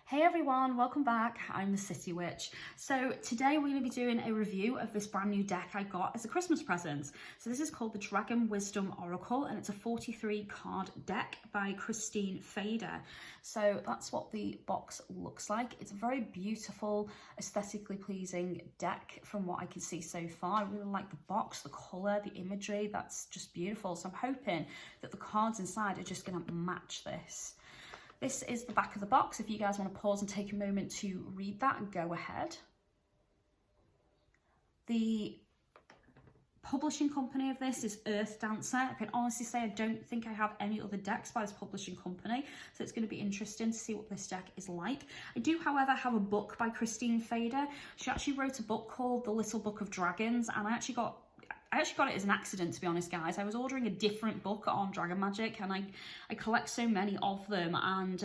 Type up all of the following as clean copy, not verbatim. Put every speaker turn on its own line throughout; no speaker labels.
Hey everyone, welcome back. I'm the City Witch. So today we're going to be doing a review of this brand new deck I got as a Christmas present. So this is called the Dragon Wisdom Oracle and it's a 43 card deck by Christine Fader. So that's what the box looks like. It's a very beautiful, aesthetically pleasing deck from what I can see so far. I really like the box, the colour, the imagery, that's just beautiful. So I'm hoping that the cards inside are just going to match this. This is the back of the box. If you guys want to pause and take a moment to read that, go ahead. The publishing company of this is Earth Dancer. I can honestly say I don't think I have any other decks by this publishing company, so it's going to be interesting to see what this deck is like. I do, however, have a book by Christine Fader. She actually wrote a book called The Little Book of Dragons, and I actually got it as an accident, to be honest, guys. I was ordering a different book on Dragon Magic and I collect so many of them, and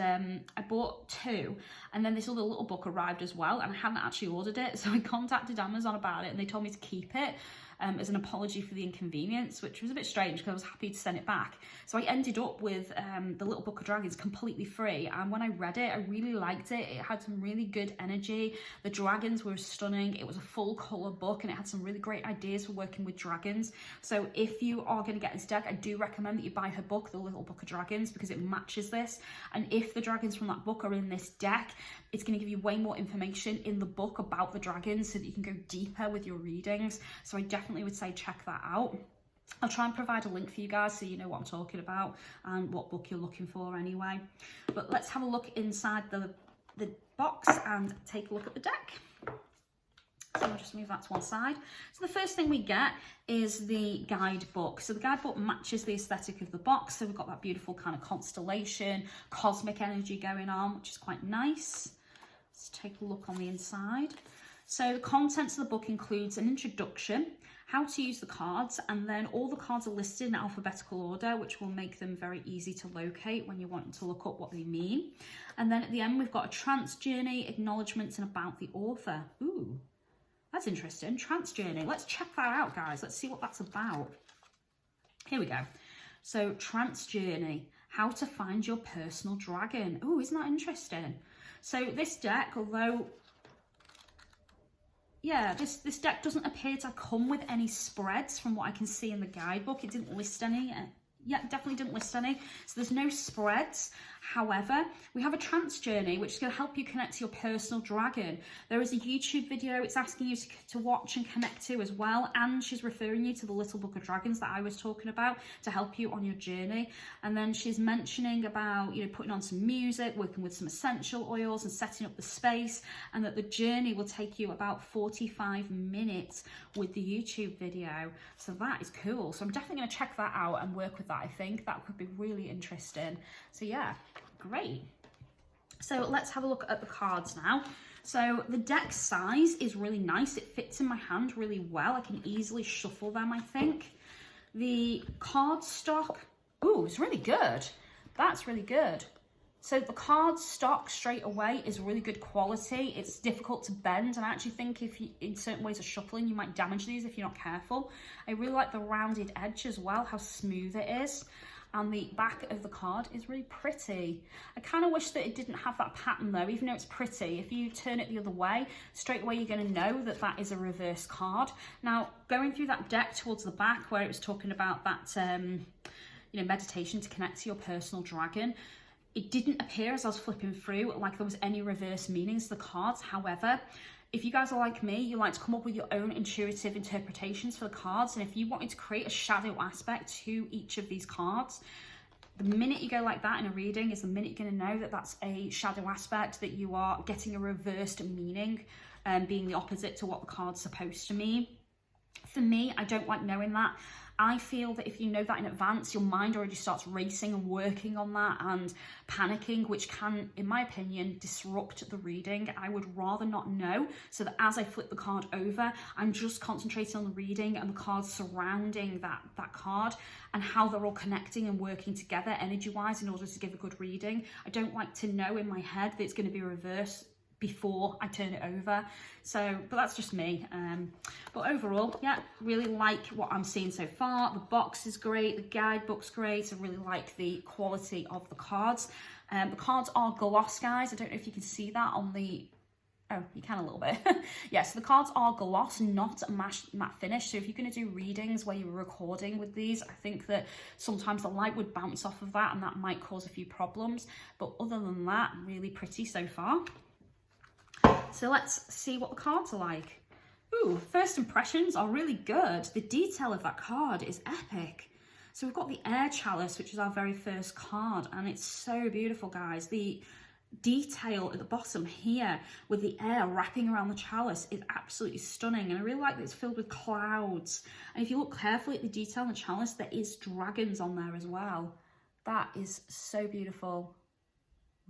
I bought two, and then this other little book arrived as well, and I hadn't actually ordered it, so I contacted Amazon about it and they told me to keep it as an apology for the inconvenience, which was a bit strange because I was happy to send it back. So I ended up with the Little Book of Dragons completely free, and when I read it, I really liked it. It had some really good energy. The dragons were stunning. It was a full colour book and it had some really great ideas for working with dragons. So if you are going to get this deck, I do recommend that you buy her book, The Little Book of Dragons, because it matches this. And if the dragons from that book are in this deck, it's going to give you way more information in the book about the dragons so that you can go deeper with your readings. So I definitely would say check that out. I'll try and provide a link for you guys so you know what I'm talking about and what book you're looking for anyway. But let's have a look inside the box and take a look at the deck. So I'll just move that to one side. So the first thing we get is the guidebook. So the guidebook matches the aesthetic of the box. So we've got that beautiful kind of constellation, cosmic energy going on, which is quite nice. Let's take a look on the inside. So the contents of the book includes an introduction, how to use the cards, and then all the cards are listed in alphabetical order, which will make them very easy to locate when you're wanting to look up what they mean. And then at the end, we've got a trance journey, acknowledgements, and about the author. Ooh, that's interesting. Trance journey. Let's check that out, guys. Let's see what that's about. Here we go. So trance journey, how to find your personal dragon. Ooh, isn't that interesting? So this deck, although yeah, this deck doesn't appear to come with any spreads from what I can see in the guidebook. It didn't list any. Yeah, definitely didn't list any. So there's no spreads. However, we have a trance journey, which is going to help you connect to your personal dragon. There is a YouTube video it's asking you to watch and connect to as well. And she's referring you to the Little Book of Dragons that I was talking about to help you on your journey. And then she's mentioning about, you know, putting on some music, working with some essential oils and setting up the space. And that the journey will take you about 45 minutes with the YouTube video. So that is cool. So I'm definitely going to check that out and work with that. I think that could be really interesting. So yeah, great. So let's have a look at the cards now. So the deck size is really nice. It fits in my hand really well. I can easily shuffle them, I think. The card stock, ooh, it's really good. That's really good. So the card stock straight away is really good quality. It's difficult to bend, and I actually think if you, in certain ways of shuffling, you might damage these if you're not careful. I really like the rounded edge as well, how smooth it is. And the back of the card is really pretty. I kind of wish that it didn't have that pattern though, even though it's pretty. If you turn it the other way, straight away you're going to know that that is a reverse card. Now, going through that deck towards the back where it was talking about that, you know, meditation to connect to your personal dragon, it didn't appear as I was flipping through like there was any reverse meanings to the cards. However, if you guys are like me, you like to come up with your own intuitive interpretations for the cards. And if you wanted to create a shadow aspect to each of these cards, the minute you go like that in a reading is the minute you're going to know that that's a shadow aspect, that you are getting a reversed meaning, being the opposite to what the card's supposed to mean. For me, I don't like knowing that. I feel that if you know that in advance, your mind already starts racing and working on that and panicking, which can, in my opinion, disrupt the reading. I would rather not know, so that as I flip the card over, I'm just concentrating on the reading and the cards surrounding that card and how they're all connecting and working together energy-wise in order to give a good reading. I don't like to know in my head that it's going to be reversed before I turn it over. So, but that's just me. But overall, yeah, really like what I'm seeing so far. The box is great, the guidebook's great. I really like the quality of the cards. The cards are gloss, guys. I don't know if you can see that on the... Oh, you can a little bit. Yeah, so the cards are gloss, not matte finish. So if you're going to do readings where you're recording with these, I think that sometimes the light would bounce off of that and that might cause a few problems. But other than that, really pretty so far. So let's see what the cards are like. Ooh, first impressions are really good. The detail of that card is epic. So we've got the Air Chalice, which is our very first card, and it's so beautiful, guys. The detail at the bottom here with the air wrapping around the chalice is absolutely stunning, and I really like that it's filled with clouds. And if you look carefully at the detail in the chalice, there is dragons on there as well. That is so beautiful.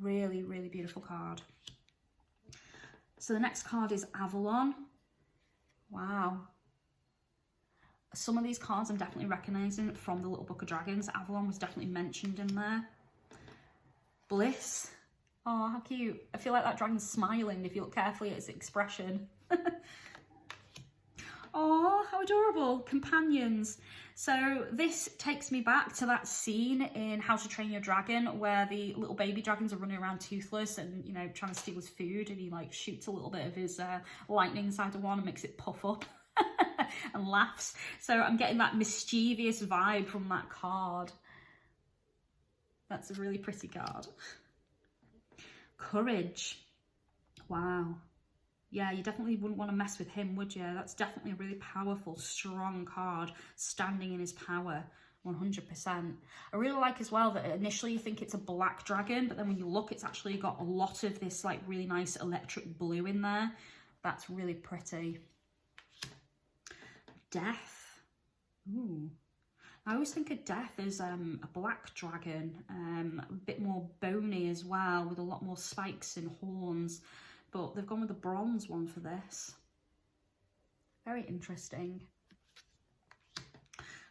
Really, really beautiful card. So the next card is Avalon. Wow. Some of these cards I'm definitely recognising from the Little Book of Dragons. Avalon was definitely mentioned in there. Bliss. Oh, how cute. I feel like that dragon's smiling if you look carefully at its expression. Oh, how adorable. Companions. So this takes me back to that scene in How to Train Your Dragon where the little baby dragons are running around toothless and, you know, trying to steal his food, and he like shoots a little bit of his lightning inside of one and makes it puff up and laughs. So I'm getting that mischievous vibe from that card. That's a really pretty card. Courage. Wow. Yeah, you definitely wouldn't want to mess with him, would you? That's definitely a really powerful, strong card, standing in his power, 100%. I really like as well that initially you think it's a black dragon, but then when you look, it's actually got a lot of this like really nice electric blue in there. That's really pretty. Death. Ooh. I always think of Death as a black dragon, a bit more bony as well, with a lot more spikes and horns, but they've gone with a bronze one for this. Very interesting.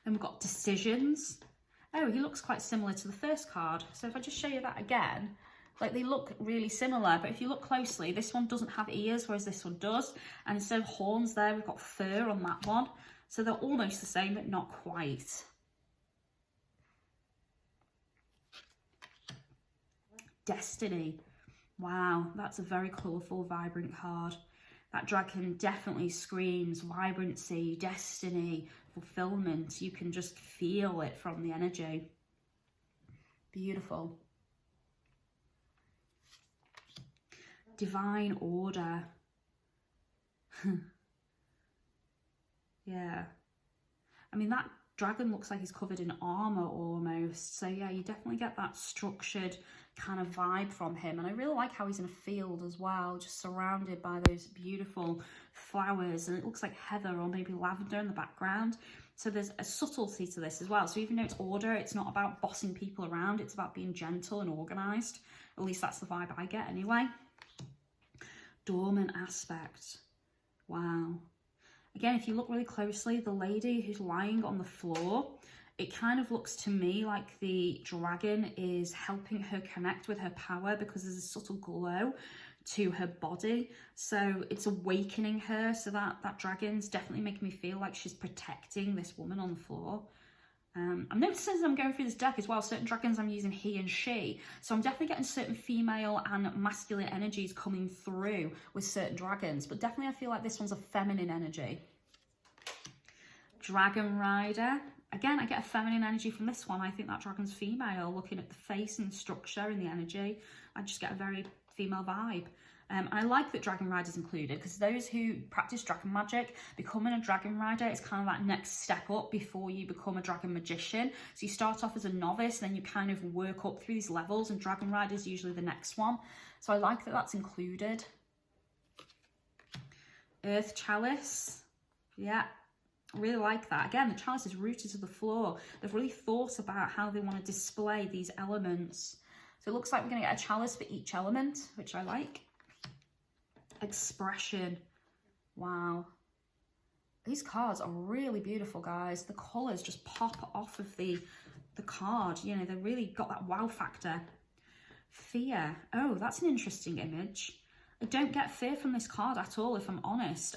Then we've got Decisions. Oh, he looks quite similar to the first card. So if I just show you that again, like they look really similar, but if you look closely, this one doesn't have ears, whereas this one does. And instead of horns there, we've got fur on that one. So they're almost the same, but not quite. Destiny. Wow, that's a very colourful, vibrant card. That dragon definitely screams vibrancy, destiny, fulfillment. You can just feel it from the energy. Beautiful. Divine Order. Yeah. I mean, that dragon looks like he's covered in armour almost. So yeah, you definitely get that structured kind of vibe from him. And I really like how he's in a field as well, just surrounded by those beautiful flowers. And it looks like heather or maybe lavender in the background. So there's a subtlety to this as well. So even though it's order, it's not about bossing people around. It's about being gentle and organised. At least that's the vibe I get anyway. Dormant Aspect. Wow. Again, if you look really closely, the lady who's lying on the floor, it kind of looks to me like the dragon is helping her connect with her power because there's a subtle glow to her body. So it's awakening her. So that dragon's definitely making me feel like she's protecting this woman on the floor. I'm noticing as I'm going through this deck as well, certain dragons I'm using he and she. So I'm definitely getting certain female and masculine energies coming through with certain dragons. But definitely I feel like this one's a feminine energy. Dragon Rider. Again, I get a feminine energy from this one. I think that dragon's female, looking at the face and the structure and the energy. I just get a very female vibe. I like that Dragon Rider's included because those who practice dragon magic, becoming a Dragon Rider is kind of that next step up before you become a dragon magician. So you start off as a novice, then you kind of work up through these levels, and Dragon Rider is usually the next one. So I like that that's included. Earth Chalice. Yeah, I really like that. Again, the chalice is rooted to the floor. They've really thought about how they want to display these elements. So it looks like we're going to get a chalice for each element, which I like. Expression. Wow. These cards are really beautiful, guys. The colours just pop off of the card. You know, they've really got that wow factor. Fear. Oh, that's an interesting image. I don't get fear from this card at all, if I'm honest.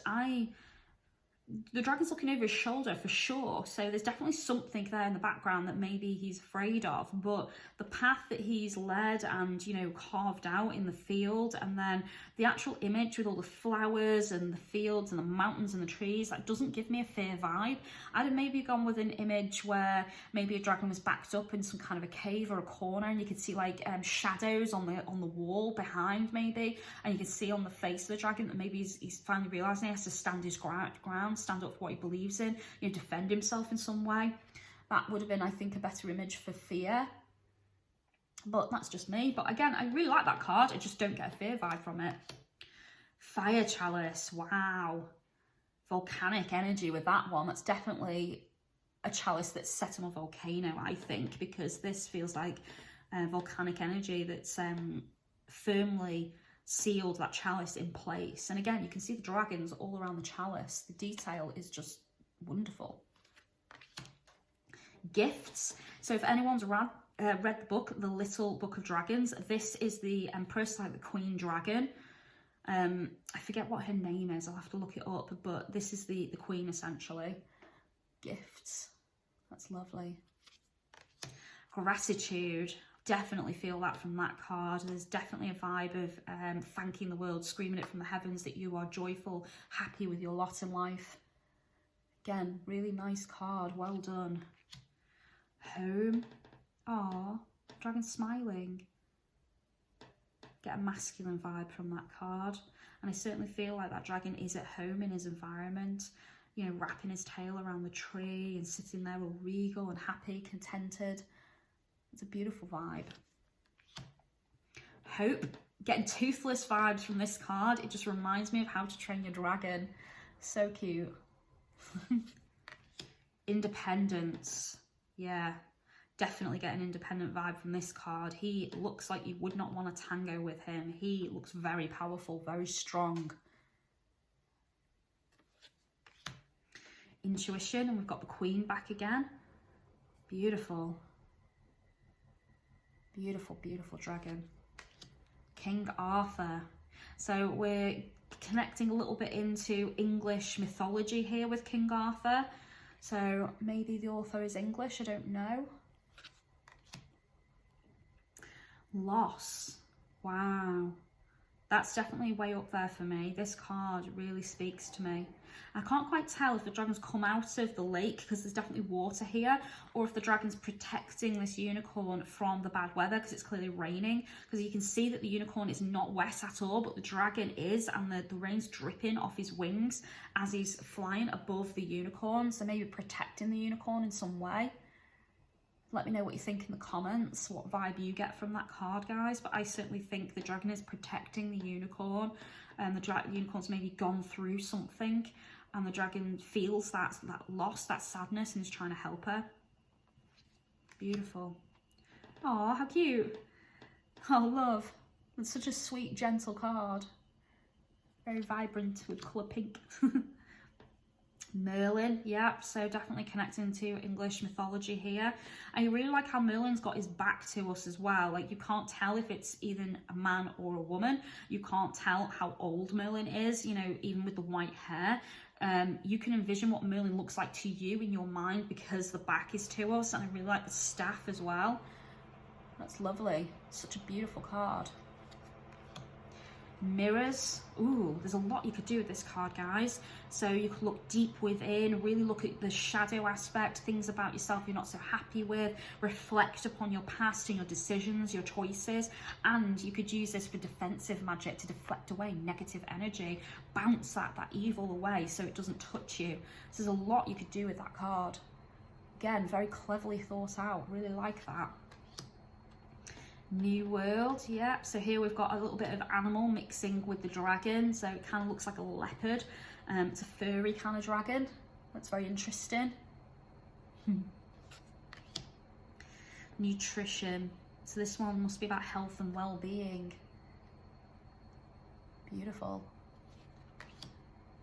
the dragon's looking over his shoulder for sure, so there's definitely something there in the background that maybe he's afraid of, but the path that he's led and, you know, carved out in the field, and then the actual image with all the flowers and the fields and the mountains and the trees, that doesn't give me a fear vibe. I'd have maybe gone with an image where maybe a dragon was backed up in some kind of a cave or a corner, and you could see like shadows on the wall behind maybe, and you can see on the face of the dragon that maybe he's finally realising he has to stand his ground, stand up for what he believes in, you know, defend himself in some way. That would have been, I think, a better image for fear. But that's just me. But again, I really like that card. I just don't get a fear vibe from it. Fire Chalice. Wow. Volcanic energy with that one. That's definitely a chalice that's set on a volcano, I think, because this feels like volcanic energy that's firmly sealed that chalice in place. And again, you can see the dragons all around the chalice. The detail is just wonderful. Gifts. So if anyone's read the book, The Little Book of Dragons, this is the Empress, like the Queen Dragon. I forget what her name is, I'll have to look it up, but this is the Queen essentially. Gifts. That's lovely. Gratitude. Definitely feel that from that card. There's definitely a vibe of thanking the world, screaming it from the heavens that you are joyful, happy with your lot in life. Again, really nice card, well done. Home. Aww, dragon smiling. Get a masculine vibe from that card. And I certainly feel like that dragon is at home in his environment, you know, wrapping his tail around the tree and sitting there all regal and happy, contented. It's a beautiful vibe. Hope. Getting toothless vibes from this card. It just reminds me of How to Train Your Dragon. So cute. Independence. Yeah, definitely get an independent vibe from this card. He looks like you would not want to tango with him. He looks very powerful, very strong. Intuition, and we've got the Queen back again. Beautiful. Beautiful, beautiful dragon. King Arthur. So we're connecting a little bit into English mythology here with King Arthur. So maybe the author is English, I don't know. Loss. Wow. That's definitely way up there for me. This card really speaks to me. I can't quite tell if the dragon's come out of the lake because there's definitely water here, or if the dragon's protecting this unicorn from the bad weather because it's clearly raining, because you can see that the unicorn is not wet at all, but the dragon is, and the rain's dripping off his wings as he's flying above the unicorn, so maybe protecting the unicorn in some way. Let me know what you think in the comments, what vibe you get from that card, guys. But I certainly think the dragon is protecting the unicorn, and the unicorn's maybe gone through something, and the dragon feels that loss, that sadness, and is trying to help her. Beautiful. Oh, how cute. Oh, love. It's such a sweet, gentle card. Very vibrant with colour pink. Merlin, yeah, so definitely connecting to English mythology here. I really like how Merlin's got his back to us as well. Like, you can't tell if it's even a man or a woman. You can't tell how old Merlin is, you know, even with the white hair. You can envision what Merlin looks like to you in your mind because the back is to us, and I really like the staff as well. That's lovely. Such a beautiful card. Mirrors. Ooh, there's a lot you could do with this card, guys. So you could look deep within, really look at the shadow aspect, things about yourself you're not so happy with, reflect upon your past and your decisions, your choices, and you could use this for defensive magic to deflect away negative energy, bounce that evil away so it doesn't touch you. So there's a lot you could do with that card. Again, very cleverly thought out, really like that. New World, yeah, so here we've got a little bit of animal mixing with the dragon, so it kind of looks like a leopard. It's a furry kind of dragon. That's very interesting. Nutrition, so this one must be about health and well-being. Beautiful.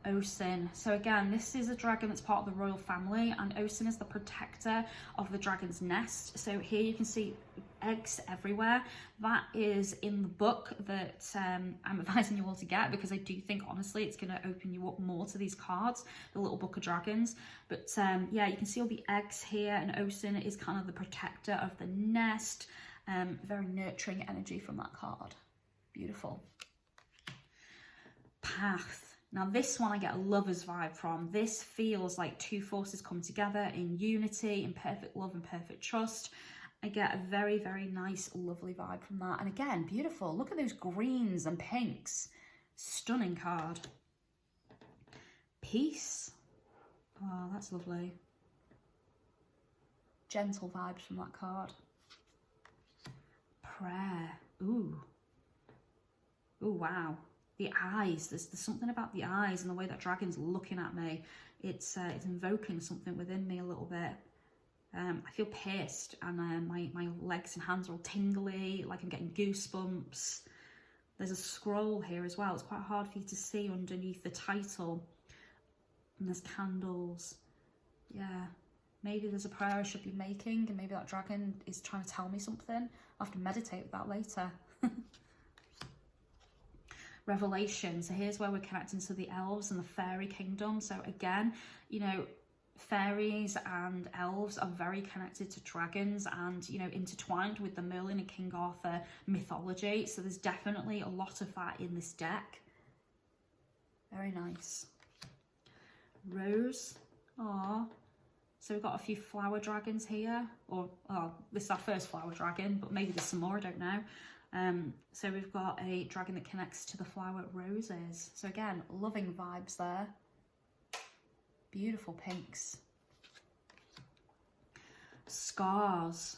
Osin. So again, this is a dragon that's part of the royal family, and Osin is the protector of the dragon's nest. So here you can see eggs everywhere. That is in the book that I'm advising you all to get, because I do think honestly it's going to open you up more to these cards, the little book of dragons. But yeah, you can see all the eggs here, and Osin is kind of the protector of the nest. Very nurturing energy from that card. Beautiful. Path. Now this one I get a lover's vibe from. This feels like two forces come together in unity, in perfect love and perfect trust. I get a very, very nice, lovely vibe from that. And again, beautiful. Look at those greens and pinks. Stunning card. Peace. Oh, that's lovely. Gentle vibes from that card. Prayer. Ooh. Ooh, wow. The eyes, there's something about the eyes and the way that dragon's looking at me. It's invoking something within me a little bit. I feel pierced, and my legs and hands are all tingly, like I'm getting goosebumps. There's a scroll here as well. It's quite hard for you to see underneath the title. And there's candles. Yeah, maybe there's a prayer I should be making, and maybe that dragon is trying to tell me something. I'll have to meditate with that later. Revelation. So here's where we're connecting to the elves and the fairy kingdom. So again, you know, fairies and elves are very connected to dragons and, you know, intertwined with the Merlin and King Arthur mythology. So there's definitely a lot of that in this deck. Very nice. Rose. Aww. So we've got a few flower dragons here. Or, oh, this is our first flower dragon, but maybe there's some more, I don't know. So we've got a dragon that connects to the flower roses. So again, loving vibes there. Beautiful pinks. Scars.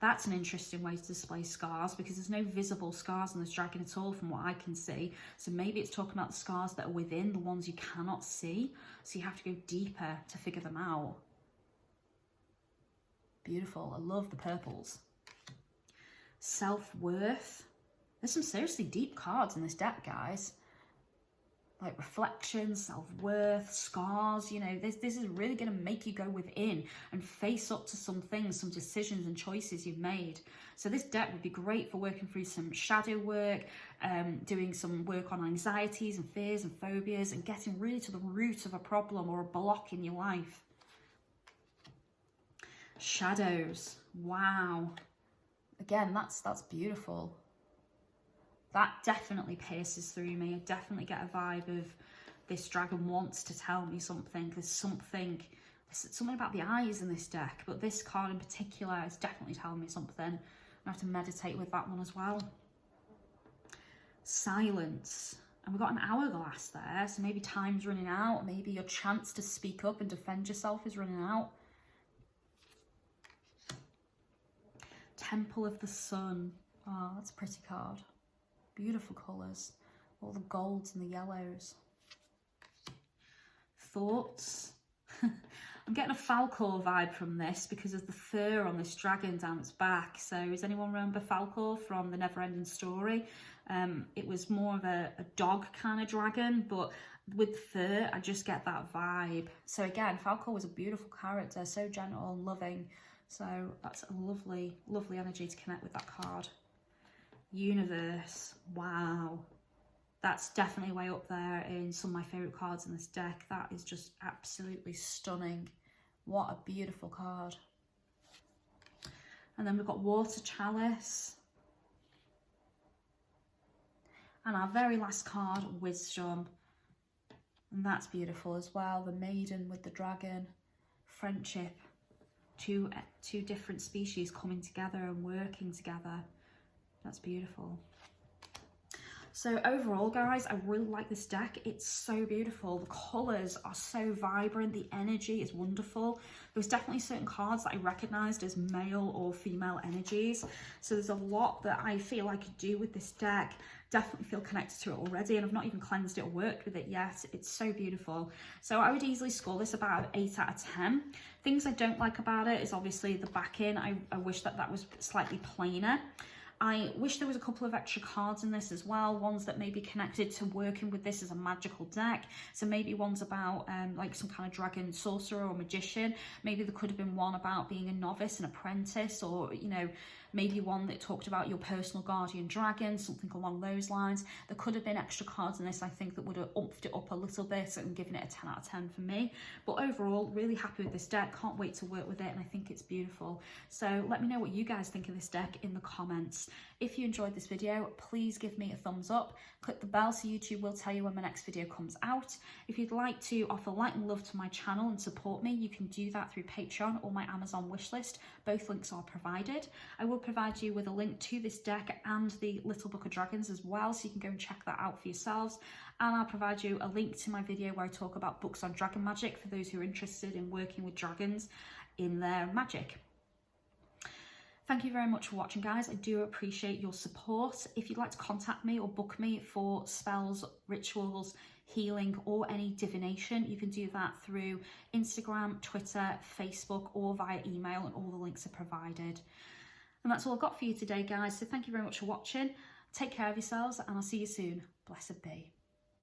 That's an interesting way to display scars, because there's no visible scars on this dragon at all from what I can see. So maybe it's talking about the scars that are within, the ones you cannot see. So you have to go deeper to figure them out. Beautiful. I love the purples. Self-worth. There's some seriously deep cards in this deck, guys. Like reflection, self-worth, scars, you know, this is really going to make you go within and face up to some things, some decisions and choices you've made. So this deck would be great for working through some shadow work, doing some work on anxieties and fears and phobias, and getting really to the root of a problem or a block in your life. Shadows. Wow. Again, that's beautiful. That definitely pierces through me. I definitely get a vibe of this dragon wants to tell me something. There's something about the eyes in this deck, but this card in particular is definitely telling me something. I have to meditate with that one as well. Silence. And we've got an hourglass there, so maybe time's running out. Maybe your chance to speak up and defend yourself is running out. Temple of the Sun. Oh, that's a pretty card. Beautiful colours. All the golds and the yellows. Thoughts. I'm getting a Falcor vibe from this because of the fur on this dragon down its back. So does anyone remember Falcor from the Neverending Story? It was more of a dog kind of dragon, but with fur, I just get that vibe. So again, Falcor was a beautiful character, so gentle and loving. So that's a lovely, lovely energy to connect with that card. Universe. Wow. That's definitely way up there in some of my favourite cards in this deck. That is just absolutely stunning. What a beautiful card. And then we've got Water Chalice. And our very last card, Wisdom. And that's beautiful as well. The Maiden with the Dragon. Friendship. Two different species coming together and working together. That's beautiful. So overall, guys, I really like this deck. It's so beautiful. The colours are so vibrant. The energy is wonderful. There's definitely certain cards that I recognised as male or female energies. So there's a lot that I feel I could do with this deck. Definitely feel connected to it already, and I've not even cleansed it or worked with it yet. It's so beautiful. So I would easily score this about an 8 out of 10. Things I don't like about it is obviously the backing. I wish that was slightly plainer. I wish there was a couple of extra cards in this as well, ones that may be connected to working with this as a magical deck. So maybe one's about like some kind of dragon sorcerer or magician. Maybe there could have been one about being a novice, an apprentice, or, you know, maybe one that talked about your personal guardian dragon, something along those lines. There could have been extra cards in this, I think, that would have umphed it up a little bit and given it a 10 out of 10 for me. But overall, really happy with this deck. Can't wait to work with it, and I think it's beautiful. So let me know what you guys think of this deck in the comments. If you enjoyed this video, please give me a thumbs up. Click the bell so YouTube will tell you when my next video comes out. If you'd like to offer light and love to my channel and support me, you can do that through Patreon or my Amazon wishlist. Both links are provided. I will provide you with a link to this deck and the Little Book of Dragons as well, so you can go and check that out for yourselves. And I'll provide you a link to my video where I talk about books on dragon magic for those who are interested in working with dragons in their magic. Thank you very much for watching, guys. I do appreciate your support. If you'd like to contact me or book me for spells, rituals, healing, or any divination, you can do that through Instagram, Twitter, Facebook, or via email, and all the links are provided. And that's all I've got for you today, guys. So thank you very much for watching. Take care of yourselves, and I'll see you soon. Blessed be.